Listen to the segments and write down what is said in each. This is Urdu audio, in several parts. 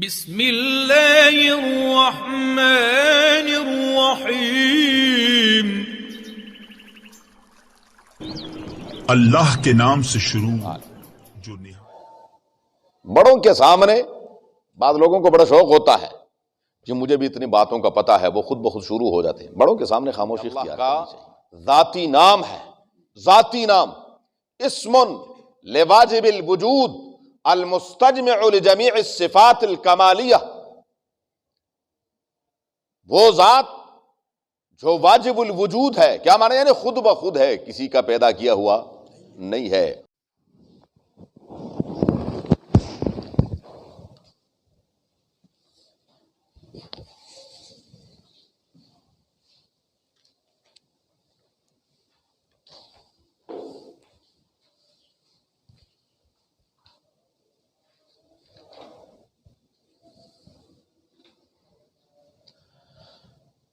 بسم اللہ الرحمن الرحیم۔ اللہ کے نام سے شروع جو بڑوں کے سامنے بعض لوگوں کو بڑا شوق ہوتا ہے کہ مجھے بھی اتنی باتوں کا پتہ ہے، وہ خود بخود شروع ہو جاتے ہیں۔ بڑوں کے سامنے خاموشی اختیار کرنی چاہیے۔ ذاتی نام ہے، ذاتی نام اسم لواجب الوجود المستجمع لجمیع الصفات الکمالیہ، وہ ذات جو واجب الوجود ہے۔ کیا معنی؟ یعنی خود بخود ہے، کسی کا پیدا کیا ہوا نہیں ہے۔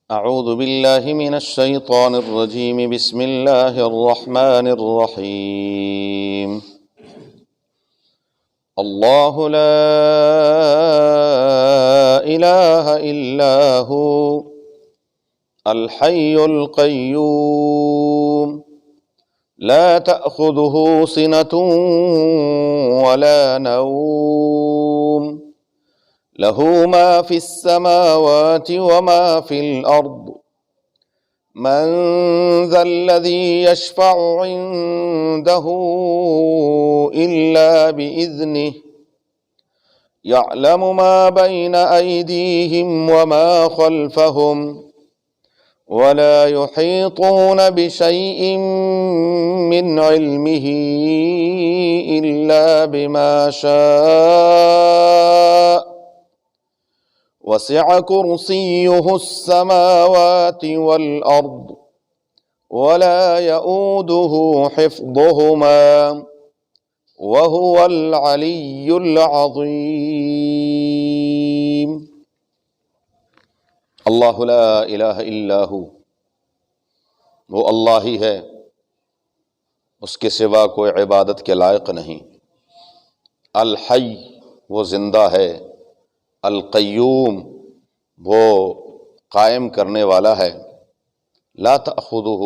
اعوذ باللہ من الشیطان الرجیم، بسم اللہ الرحمن الرحیم۔ اللہ لا الہ الا ہو الحی القیوم لا تأخذہ سنۃ ولا نوم لہ ما فی السماوات وما فی الارض من ذا الذی یشفع عنده الا بإذنہ یعلم ما بین ایدیہم وما خلفہم ولا یحیطون بشیء من علمہ الا بما شاء وسع کرسیہ السماوات والارض ولا یؤودہ حفظہما وہو العلی العظیم۔ اللہ لا الہ الا ہو، وہ اللہ ہی ہے، اس کے سوا کوئی عبادت کے لائق نہیں۔ الحی، وہ زندہ ہے، القیوم، وہ قائم کرنے والا ہے، لا تأخذہ،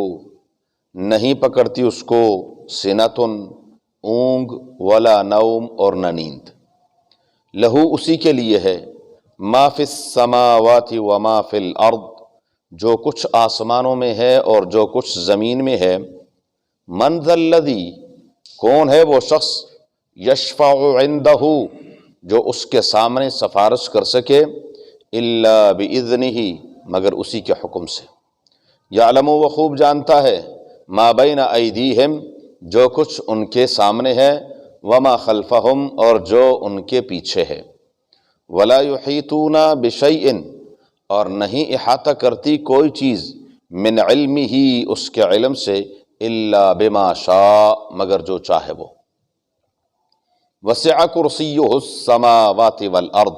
نہیں پکڑتی اس کو سنۃ، اونگ، ولا نوم، اور نہ نیند، لہو، اسی کے لیے ہے، ما فی السماوات وما فی الارض، جو کچھ آسمانوں میں ہے اور جو کچھ زمین میں ہے۔ من ذا الذی، کون ہے وہ شخص، یشفع عندہ، جو اس کے سامنے سفارش کر سکے، الا باذنہ، مگر اسی کے حکم سے۔ یعلم، وہ خوب جانتا ہے، ما بین ایدیہم، جو کچھ ان کے سامنے ہے، وما خلفہم، اور جو ان کے پیچھے ہے۔ ولا یحیطون بشیء، اور نہیں احاطہ کرتی کوئی چیز، من علمہ، اس کے علم سے، الا بما شاء، مگر جو چاہے وہ۔ وسع کرسیہ السماوات والارض،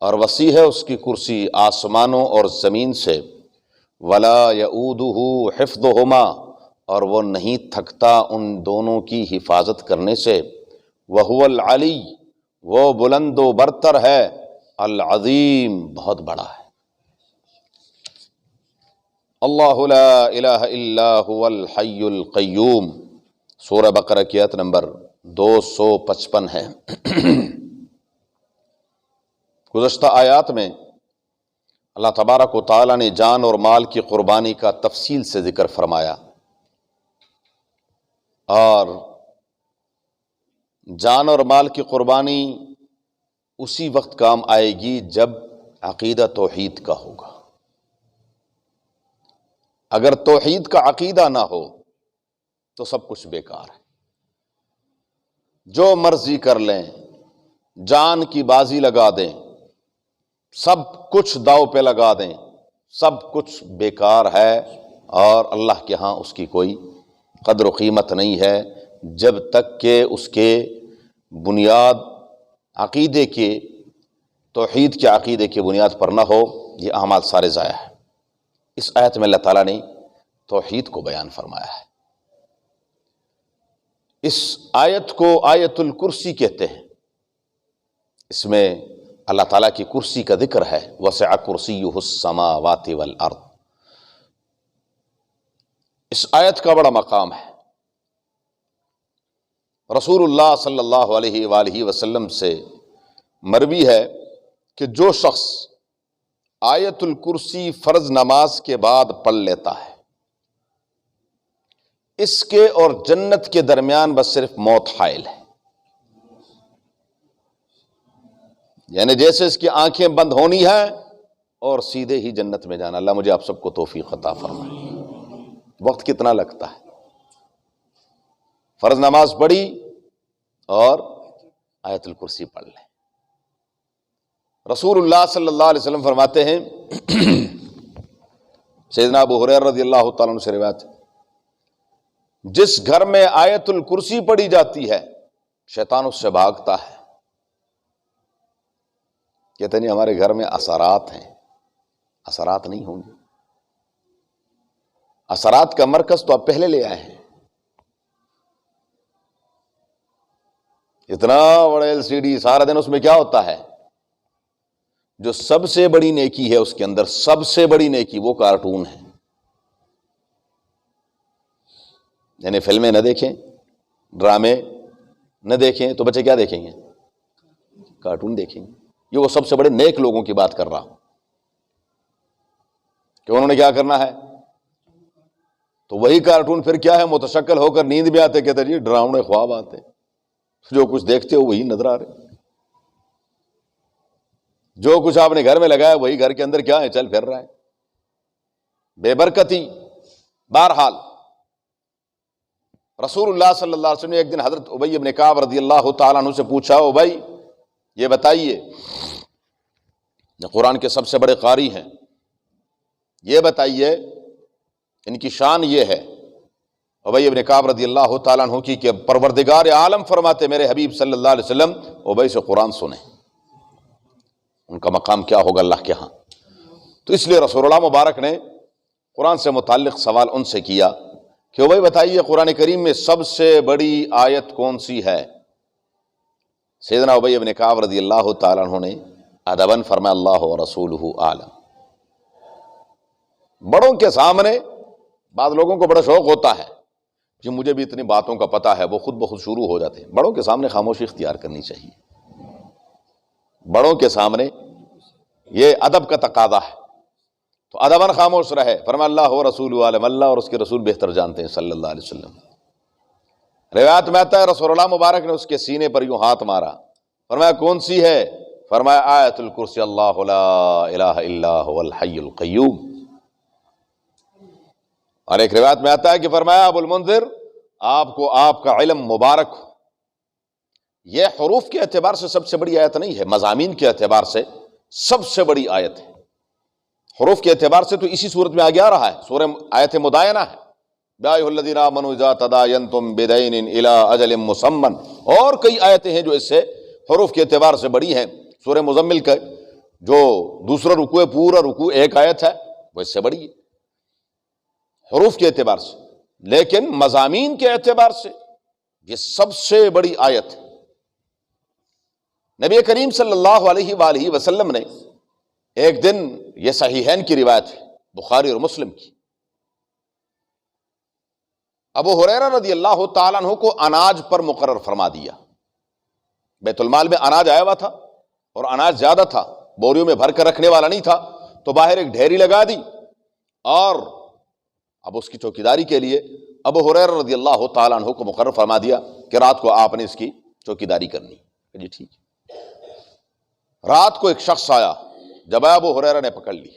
اور وسیع ہے اس کی کرسی آسمانوں اور زمین سے۔ ولا یؤودہ حفظہما، اور وہ نہیں تھکتا ان دونوں کی حفاظت کرنے سے۔ وہو العلی، وہ بلند و برتر ہے، العظیم، بہت بڑا ہے۔ اللہ لا الہ الا هو الحی القیوم، سورہ بقرہ کی آیت نمبر 255 ہے۔ گزشتہ آیات میں اللہ تبارک و تعالیٰ نے جان اور مال کی قربانی کا تفصیل سے ذکر فرمایا، اور جان اور مال کی قربانی اسی وقت کام آئے گی جب عقیدہ توحید کا ہوگا۔ اگر توحید کا عقیدہ نہ ہو تو سب کچھ بیکار ہے۔ جو مرضی کر لیں، جان کی بازی لگا دیں، سب کچھ داؤ پہ لگا دیں، سب کچھ بیکار ہے، اور اللہ کے ہاں اس کی کوئی قدر و قیمت نہیں ہے، جب تک کہ اس کے بنیاد عقیدے کے، توحید کے عقیدے کی بنیاد پر نہ ہو، یہ اعمال سارے ضائع ہیں۔ اس آیت میں اللہ تعالیٰ نے توحید کو بیان فرمایا ہے۔ اس آیت کو آیت الکرسی کہتے ہیں۔ اس میں اللہ تعالیٰ کی کرسی کا ذکر ہے، وسع کرسیہ السماوات والارض۔ اس آیت کا بڑا مقام ہے۔ رسول اللہ صلی اللہ علیہ وآلہ وسلم سے مروی ہے کہ جو شخص آیت الکرسی فرض نماز کے بعد پڑھ لیتا ہے، اس کے اور جنت کے درمیان بس صرف موت حائل ہے، یعنی جیسے اس کی آنکھیں بند ہونی ہے اور سیدھے ہی جنت میں جانا۔ اللہ مجھے آپ سب کو توفیق عطا فرمائے۔ وقت کتنا لگتا ہے؟ فرض نماز پڑھی اور آیت الکرسی پڑھ لیں۔ رسول اللہ صلی اللہ علیہ وسلم فرماتے ہیں، سیدنا ابو ہریرہ رضی اللہ تعالیٰ عنہ سے روایت ہے، جس گھر میں آیت الکرسی پڑھی جاتی ہے شیطان اس سے بھاگتا ہے۔ کہتے نہیں ہمارے گھر میں اثرات ہیں، اثرات نہیں ہوں گے۔ اثرات کا مرکز تو آپ پہلے لے آئے ہیں، اتنا بڑا LCD، سارا دن اس میں کیا ہوتا ہے؟ جو سب سے بڑی نیکی ہے اس کے اندر، سب سے بڑی نیکی وہ کارٹون ہے۔ یعنی فلمیں نہ دیکھیں، ڈرامے نہ دیکھیں تو بچے کیا دیکھیں گے؟ کارٹون دیکھیں گے۔ یہ وہ سب سے بڑے نیک لوگوں کی بات کر رہا ہوں کہ انہوں نے کیا کرنا ہے، تو وہی کارٹون پھر کیا ہے، متشکل ہو کر نیند بھی آتے، کہتے جی ڈراؤنے خواب آتے، جو کچھ دیکھتے ہو وہی نظر آ رہے، جو کچھ آپ نے گھر میں لگایا وہی گھر کے اندر کیا ہے، چل پھر رہا ہے، بے برکتی۔ بہرحال رسول اللہ صلی اللہ علیہ وسلم نے ایک دن حضرت ابی بن کعب رضی اللہ تعالیٰ عنہ سے پوچھا، ابی یہ بتائیے، قرآن کے سب سے بڑے قاری ہیں، یہ بتائیے ان کی شان یہ ہے، ابی بن کعب رضی اللہ تعالیٰ عنہ کی، کہ پروردگار عالم فرماتے میرے حبیب صلی اللہ علیہ وسلم ابی سے قرآن سنیں، ان کا مقام کیا ہوگا اللہ کے ہاں۔ تو اس لیے رسول اللہ مبارک نے قرآن سے متعلق سوال ان سے کیا کہ ابی بتائیے قرآن کریم میں سب سے بڑی آیت کون سی ہے؟ سیدنا ابی بن کعب رضی اللہ تعالیٰ عنہ نے ادباً فرمایا اللہ و رسولہ اعلم۔ بڑوں کے سامنے بعض لوگوں کو بڑا شوق ہوتا ہے کہ مجھے بھی اتنی باتوں کا پتہ ہے، وہ خود بخود شروع ہو جاتے ہیں۔ بڑوں کے سامنے خاموشی اختیار کرنی چاہیے، بڑوں کے سامنے یہ ادب کا تقاضا ہے، تو ادباً خاموش رہے۔ فرمایا اللہ و رسول عالم، اللہ اور اس کے رسول بہتر جانتے ہیں صلی اللہ علیہ وسلم۔ روایت میں آتا ہے رسول اللہ مبارک نے اس کے سینے پر یوں ہاتھ مارا، فرمایا کون سی ہے؟ فرمایا آیت الکرسی، اللہ لا الہ الا هو الحی القیوم۔ اور ایک روایت میں آتا ہے کہ فرمایا ابو المنذر آپ کو آپ کا علم مبارک ہو۔ یہ حروف کے اعتبار سے سب سے بڑی آیت نہیں ہے، مضامین کے اعتبار سے سب سے بڑی آیت ہے۔ حروف کے اعتبار سے تو اسی صورت میں آگے آ رہا ہے، سورہ آیت مدائنہ ہے، یا ایھا الذین آمنوا اذا تداینتم بدین الی اجل مسمى، اور کئی آیتیں ہیں جو اس سے حروف کے اعتبار سے بڑی ہیں۔ سورہ مزمل کا جو دوسرا رکوع ہے، پورا رکوع ایک آیت ہے، وہ اس سے بڑی ہے حروف کے اعتبار سے، لیکن مضامین کے اعتبار سے یہ سب سے بڑی آیت ہے۔ نبی کریم صلی اللہ علیہ وآلہ وسلم نے ایک دن، یہ صحیحین کی روایت ہے، بخاری اور مسلم کی، ابو ہریرہ رضی اللہ تعالیٰ عنہ کو اناج پر مقرر فرما دیا۔ بیت المال میں اناج آیا ہوا تھا اور اناج زیادہ تھا، بوریوں میں بھر کر رکھنے والا نہیں تھا، تو باہر ایک ڈھیری لگا دی، اور اب اس کی چوکیداری کے لیے ابو ہریرہ رضی اللہ تعالیٰ عنہ کو مقرر فرما دیا کہ رات کو آپ نے اس کی چوکیداری کرنی۔ جی ٹھیک ہے۔ رات کو ایک شخص آیا، جب ابو ہریرہ نے پکڑ لی،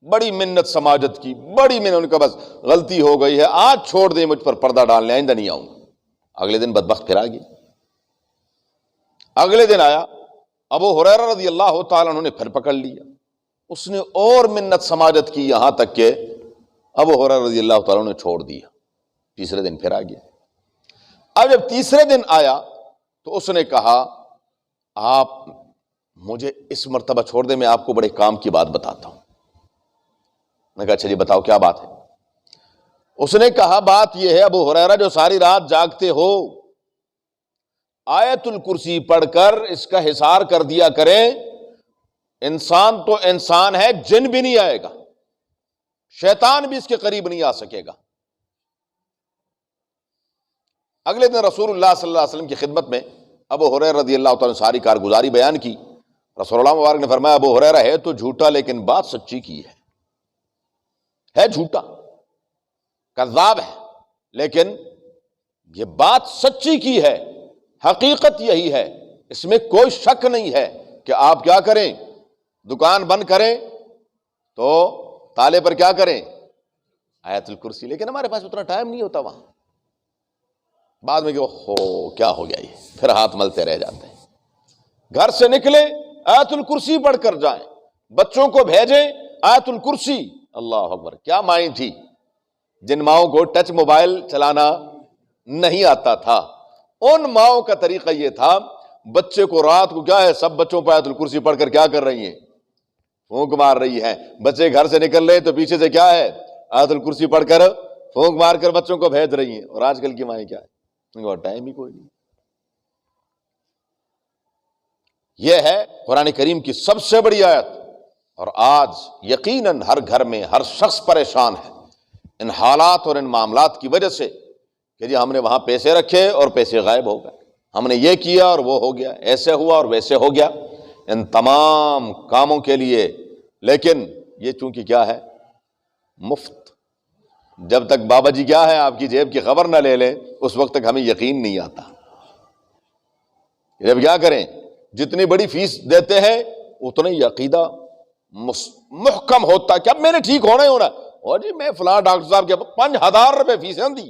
بڑی منت سماجت کی، بڑی منت، ان کا بس غلطی ہو گئی ہے، آج چھوڑ دیں مجھ پر پردہ ڈالنے، آئندہ نہیں آؤں گا۔ اگلے دن بدبخت پھر آ گیا۔ اگلے دن آیا، ابو ہریرہ رضی اللہ تعالیٰ عنہ نے پھر پکڑ لیا، اس نے اور منت سماجت کی، یہاں تک کہ ابو ہریرہ رضی اللہ تعالیٰ عنہ نے چھوڑ دیا۔ تیسرے دن پھر آ گیا۔ اب جب تیسرے دن آیا تو اس نے کہا آپ مجھے اس مرتبہ چھوڑ دیں، میں آپ کو بڑے کام کی بات بتاتا ہوں۔ میں کہا اچھا جی بتاؤ کیا بات ہے؟ اس نے کہا بات یہ ہے ابو ہریرہ جو ساری رات جاگتے ہو، آیت الکرسی پڑھ کر اس کا حصار کر دیا کریں، انسان تو انسان ہے، جن بھی نہیں آئے گا، شیطان بھی اس کے قریب نہیں آ سکے گا۔ اگلے دن رسول اللہ صلی اللہ علیہ وسلم کی خدمت میں ابو ہریرہ رضی اللہ تعالیٰ نے ساری کارگزاری بیان کی۔ رسول اللہ مبارک نے فرمایا ابو ہریرہ ہے تو جھوٹا لیکن بات سچی کی ہے جھوٹا، کذاب ہے، لیکن یہ بات سچی کی ہے، حقیقت یہی ہے، اس میں کوئی شک نہیں ہے کہ آپ کیا کریں، دکان بند کریں تو تالے پر کیا کریں، آیت الکرسی۔ لیکن ہمارے پاس اتنا ٹائم نہیں ہوتا وہاں، بعد میں کہ کیا ہو گیا، یہ پھر ہاتھ ملتے رہ جاتے ہیں۔ گھر سے نکلے آیت الکرسی پڑھ کر جائیں، بچوں کو بھیجیں آیت الکرسی۔ اللہ اکبر، کیا مائیں تھی جن ماؤں کو ٹچ موبائل چلانا نہیں آتا تھا، ان ماؤں کا طریقہ یہ تھا، بچے کو رات کو کیا ہے، سب بچوں پر آیت الکرسی پڑھ کر کیا کر رہی ہیں، پھونک مار رہی ہیں۔ بچے گھر سے نکل رہے تو پیچھے سے کیا ہے، آیت الکرسی پڑھ کر پھونک مار کر بچوں کو بھیج رہی ہیں۔ اور آج کل کی مائیں کیا ہے، ان کو ٹائم ہی کوئی نہیں۔ یہ ہے قرآن کریم کی سب سے بڑی آیت، اور آج یقیناً ہر گھر میں ہر شخص پریشان ہے ان حالات اور ان معاملات کی وجہ سے کہ جی ہم نے وہاں پیسے رکھے اور پیسے غائب ہو گئے، ہم نے یہ کیا اور وہ ہو گیا، ایسے ہوا اور ویسے ہو گیا، ان تمام کاموں کے لیے۔ لیکن یہ چونکہ کیا ہے، مفت، جب تک بابا جی کیا ہے آپ کی جیب کی خبر نہ لے لیں اس وقت تک ہمیں یقین نہیں آتا۔ جب کیا کریں، جتنی بڑی فیس دیتے ہیں اتنا ہی عقیدہ محکم ہوتا کہ اب میں نے ٹھیک ہونا ہی ہونا، اور جی میں فلاں ڈاکٹر صاحب کے 5,000 روپے فیس ہیں دی،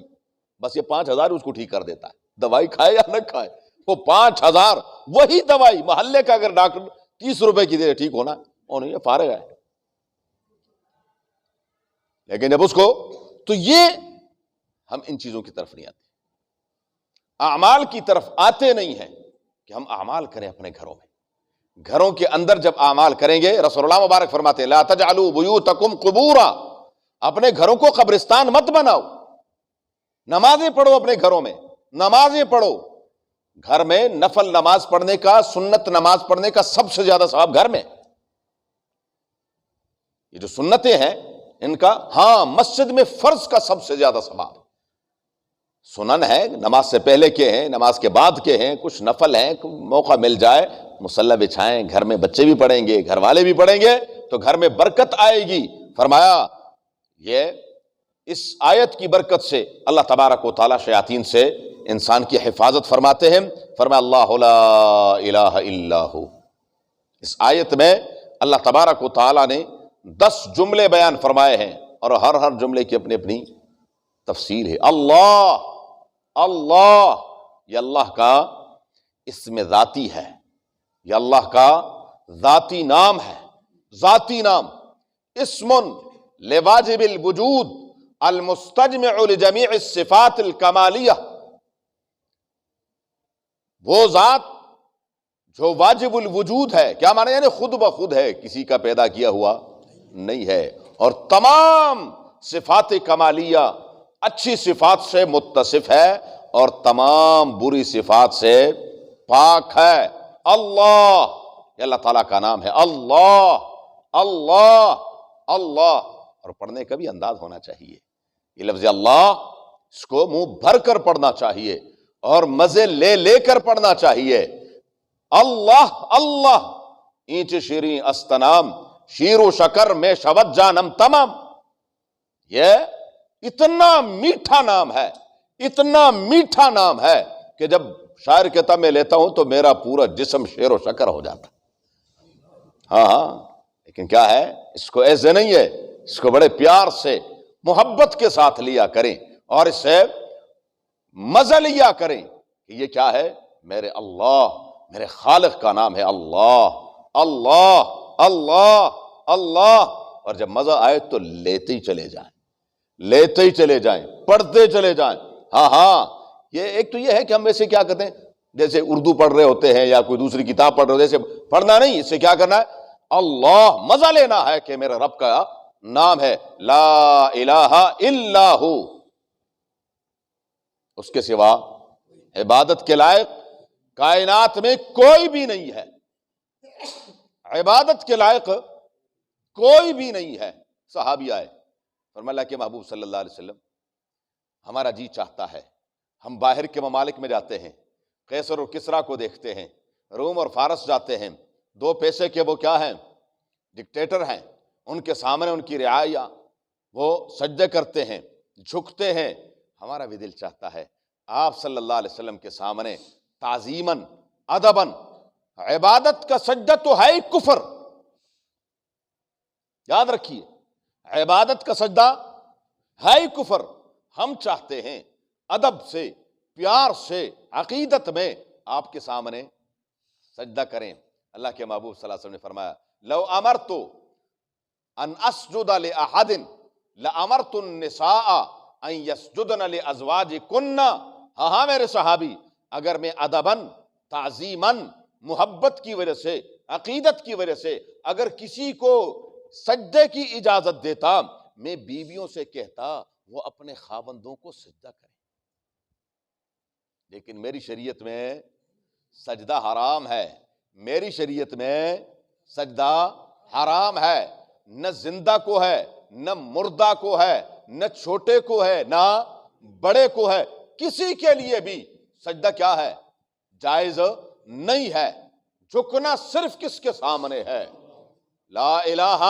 بس یہ 5,000 اس کو ٹھیک کر دیتا ہے، دوائی کھائے یا نہ کھائے، وہ 5,000 وہی دوائی محلے کا اگر ڈاکٹر 30 روپے کی دے ٹھیک ہونا اور نہیں فارغ ہے۔ لیکن جب اس کو تو یہ ہم ان چیزوں کی طرف نہیں آتے، اعمال کی طرف آتے نہیں ہیں کہ ہم اعمال کریں اپنے گھروں میں۔ گھروں کے اندر جب اعمال کریں گے، رسول اللہ مبارک فرماتے ہیں لا تجعلوا بیوتکم قبورا، اپنے گھروں کو قبرستان مت بناؤ، نمازیں پڑھو اپنے گھروں میں، نمازیں پڑھو گھر میں، نفل نماز پڑھنے کا، سنت نماز پڑھنے کا سب سے زیادہ ثواب گھر میں۔ یہ جو سنتیں ہیں ان کا، ہاں مسجد میں فرض کا سب سے زیادہ ثواب، سنن ہے نماز سے پہلے کے ہیں، نماز کے بعد کے ہیں، کچھ نفل ہیں، موقع مل جائے مصلی بچھائیں، گھر میں بچے بھی پڑھیں گے، گھر والے بھی پڑھیں گے تو گھر میں برکت آئے گی۔ فرمایا یہ اس آیت کی برکت سے اللہ تبارک و تعالیٰ شیاطین سے انسان کی حفاظت فرماتے ہیں۔ فرمایا اللہ لا الہ الا ہو، اس آیت میں اللہ تبارک و تعالیٰ نے 10 جملے بیان فرمائے ہیں، اور ہر جملے کی اپنی اپنی تفصیل ہے۔ اللہ اللہ، یہ اللہ کا اسم ذاتی ہے، یہ اللہ کا ذاتی نام ہے، ذاتی نام، اسم لواجب الوجود المستجمع لجمیع الصفات الکمالیہ، وہ ذات جو واجب الوجود ہے، کیا معنی یعنی خود بخود ہے، کسی کا پیدا کیا ہوا نہیں ہے، اور تمام صفات کمالیہ اچھی صفات سے متصف ہے اور تمام بری صفات سے پاک ہے۔ اللہ، یہ اللہ تعالیٰ کا نام ہے، اللہ اللہ اللہ، اور پڑھنے کا بھی انداز ہونا چاہیے، یہ لفظ اللہ اس کو منہ بھر کر پڑھنا چاہیے اور مزے لے لے کر پڑھنا چاہیے۔ اللہ اللہ، اینچ شیریں استنام، شیر و شکر میں شود جانم تمام، یہ اتنا میٹھا نام ہے، اتنا میٹھا نام ہے کہ جب شاعر کہتا میں لیتا ہوں تو میرا پورا جسم شیر و شکر ہو جاتا۔ ہاں لیکن کیا ہے، اس کو ایسے نہیں ہے، اس کو بڑے پیار سے محبت کے ساتھ لیا کریں اور اس سے مزہ لیا کریں کہ یہ کیا ہے، میرے اللہ، میرے خالق کا نام ہے اللہ اللہ اللہ اللہ، اور جب مزہ آئے تو لیتے ہی چلے جائیں، لیتے ہی چلے جائیں، پڑھتے چلے جائیں۔ ہاں یہ ایک تو یہ ہے کہ ہم ویسے کیا کرتے ہیں، جیسے اردو پڑھ رہے ہوتے ہیں یا کوئی دوسری کتاب پڑھ رہے ہوتے ہیں، جیسے پڑھنا نہیں، اس سے کیا کرنا ہے، اللہ مزہ لینا ہے کہ میرے رب کا نام ہے لا الہ الا ہو، اس کے سوا عبادت کے لائق کائنات میں کوئی بھی نہیں ہے عبادت کے لائق، کوئی بھی نہیں ہے۔ صحابی آئے، فرمایا اللہ کے محبوب صلی اللہ علیہ وسلم، ہمارا جی چاہتا ہے، ہم باہر کے ممالک میں جاتے ہیں، قیصر اور کسریٰ کو دیکھتے ہیں، روم اور فارس جاتے ہیں، دو پیسے کے وہ کیا ہیں، ڈکٹیٹر ہیں، ان کے سامنے ان کی رعایا وہ سجدے کرتے ہیں، جھکتے ہیں۔ ہمارا بھی دل چاہتا ہے آپ صلی اللہ علیہ وسلم کے سامنے تعظیماً، ادباً، عبادت کا سجدہ تو ہے ہی کفر، یاد رکھیے، عبادت کا سجدہ ہے ہی کفر، ہم چاہتے ہیں ادب سے، پیار سے، عقیدت میں آپ کے سامنے سجدہ کریں۔ اللہ کے محبوب صلی اللہ علیہ وسلم نے فرمایا لو امرت ان اسجد لاحد لامرت النساء ان یسجدن لازواجکن۔ ہاں میرے صحابی، اگر میں ادباً، تعظیماً، محبت کی وجہ سے، عقیدت کی وجہ سے اگر کسی کو سجدے کی اجازت دیتا، میں بیویوں سے کہتا وہ اپنے خاوندوں کو سجدہ کریں، لیکن میری شریعت میں سجدہ حرام ہے، میری شریعت میں سجدہ حرام ہے، نہ زندہ کو ہے، نہ مردہ کو ہے، نہ چھوٹے کو ہے، نہ بڑے کو ہے، کسی کے لیے بھی سجدہ کیا ہے، جائز نہیں ہے۔ جھکنا صرف کس کے سامنے ہے، لا الہ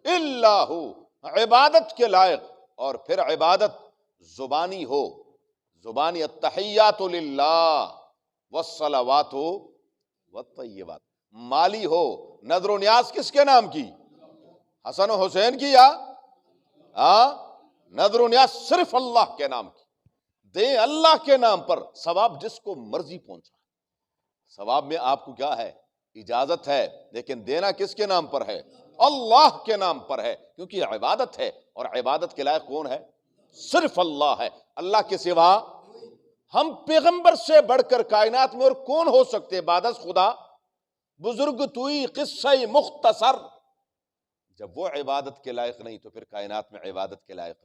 الا ہو، عبادت کے لائق، اور پھر عبادت زبانی ہو، زبانی التحیات للہ والصلوات والطیبات، مالی ہو، نذر و نیاز کس کے نام کی، حسن و حسین کی، یا نذر و نیاز صرف اللہ کے نام کی، دیں اللہ کے نام پر، ثواب جس کو مرضی پہنچا، ثواب میں آپ کو کیا ہے، اجازت ہے، لیکن دینا کس کے نام پر ہے، اللہ کے نام پر ہے، کیونکہ یہ عبادت ہے، اور عبادت کے لائق کون ہے، صرف اللہ ہے، اللہ کے سوا ہم پیغمبر سے بڑھ کر کائنات میں اور کون ہو سکتے بعد از خدا، بزرگ توئی قصہ مختصر، جب وہ عبادت کے لائق نہیں تو پھر کائنات میں عبادت کے لائق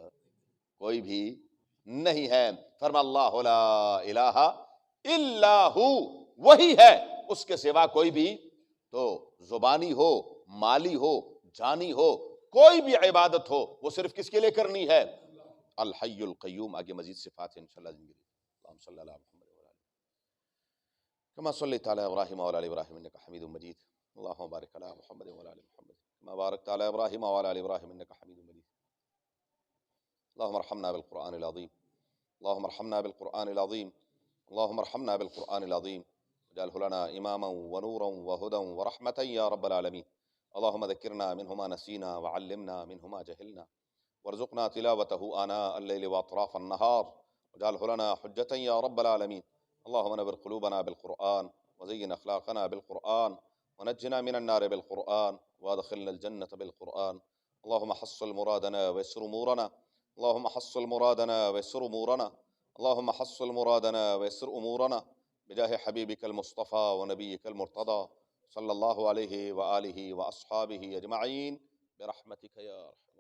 کوئی بھی نہیں ہے۔ فرما اللہ لا الہ الا ہو، وہی ہے، اس کے سوا کوئی بھی، تو زبانی ہو، مالی ہو، جانی ہو، کوئی بھی عبادت ہو، وہ صرف کس کے لیے کرنی ہے، الحی القیوم۔ آگے مزید صفات ہیں انشاءاللہ زندگی، اللہم صلی اللہ محمد كما صليت على إبراهيم وعلى آل إبراهيم إنك حميد مجيد، اللهم بارك على محمد وعلى آل محمد كما باركت على إبراهيم وعلى آل إبراهيم إنك حميد مجيد. اللهم ارحمنا بالقرآن العظيم، اللهم ارحمنا بالقرآن العظيم، اللهم ارحمنا بالقرآن العظيم، واجعله لنا إماما ونورا وهدى ورحمة يا رب العالمين. اللهم ذكرنا منه ما نسينا وعلمنا منه ما جهلنا، وارزقنا تلاوته آناء الليل وأطراف النهار، واجعله لنا حجة يا رب العالمين. اللهم نور قلوبنا بالقرآن، وزين أخلاقنا بالقرآن، ونجنا من النار بالقرآن، وادخلنا الجنة بالقرآن. اللهم حصل مرادنا ويسر أمورنا، اللهم حصل مرادنا ويسر أمورنا، اللهم حصل مرادنا ويسر أمورنا، بجاه حبيبك المصطفى ونبيك المرتضى صلى الله عليه وآله وأصحابه أجمعين برحمتك يا أرحم